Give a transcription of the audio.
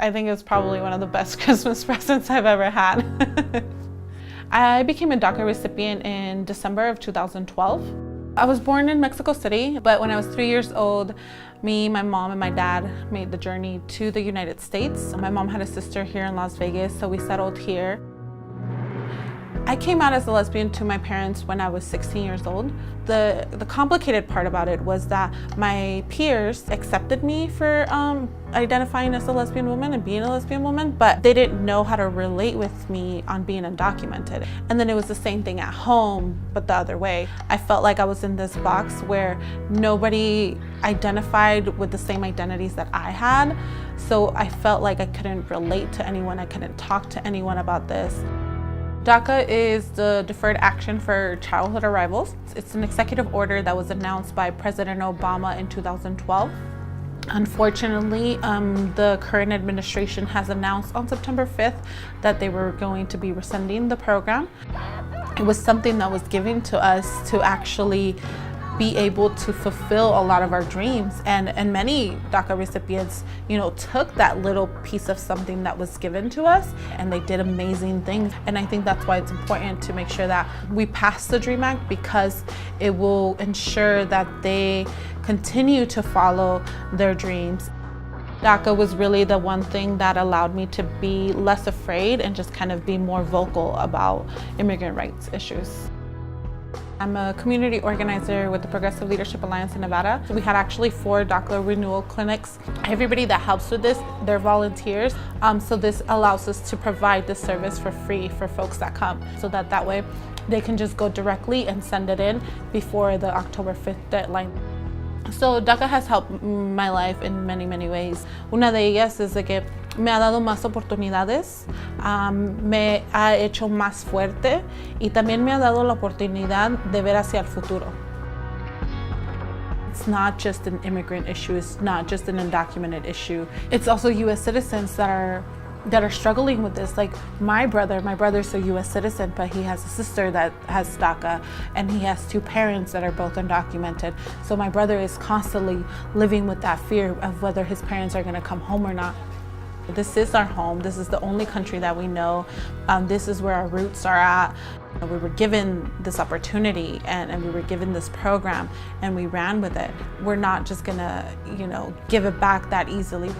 I think it's probably one of the best Christmas presents I've ever had. I became a DACA recipient in December of 2012. I was born in Mexico City, but when I was 3 years old, me, my mom, and my dad made the journey to the United States. My mom had a sister here in Las Vegas, so we settled here. I came out as a lesbian to my parents when I was 16 years old. The complicated part about it was that my peers accepted me for identifying as a lesbian woman and being a lesbian woman, but they didn't know how to relate with me on being undocumented. And then it was the same thing at home, but the other way. I felt like I was in this box where nobody identified with the same identities that I had. So I felt like I couldn't relate to anyone. I couldn't talk to anyone about this. DACA is the Deferred Action for Childhood Arrivals. It's an executive order that was announced by President Obama in 2012. Unfortunately, the current administration has announced on September 5th that they were going to be rescinding the program. It was something that was given to us to actually be able to fulfill a lot of our dreams, and many DACA recipients, took that little piece of something that was given to us and they did amazing things. And I think that's why it's important to make sure that we pass the DREAM Act, because it will ensure that they continue to follow their dreams. DACA was really the one thing that allowed me to be less afraid and just kind of be more vocal about immigrant rights issues. I'm a community organizer with the Progressive Leadership Alliance in Nevada. We had actually 4 DACA renewal clinics. Everybody that helps with this, they're volunteers. So this allows us to provide this service for free for folks that come, so that way they can just go directly and send it in before the October 5th deadline. So DACA has helped my life in many, many ways. Una de ellas es de que me ha dado más oportunidades, me ha hecho más fuerte y también me ha dado la oportunidad de ver hacia el futuro. It's not just an immigrant issue, it's not just an undocumented issue. It's also U.S. citizens that are struggling with this. Like my brother's a U.S. citizen, but he has a sister that has DACA, and he has 2 parents that are both undocumented. So my brother is constantly living with that fear of whether his parents are gonna come home or not. This is our home. This is the only country that we know. This is where our roots are at. We were given this opportunity and we were given this program and we ran with it. We're not just gonna, give it back that easily.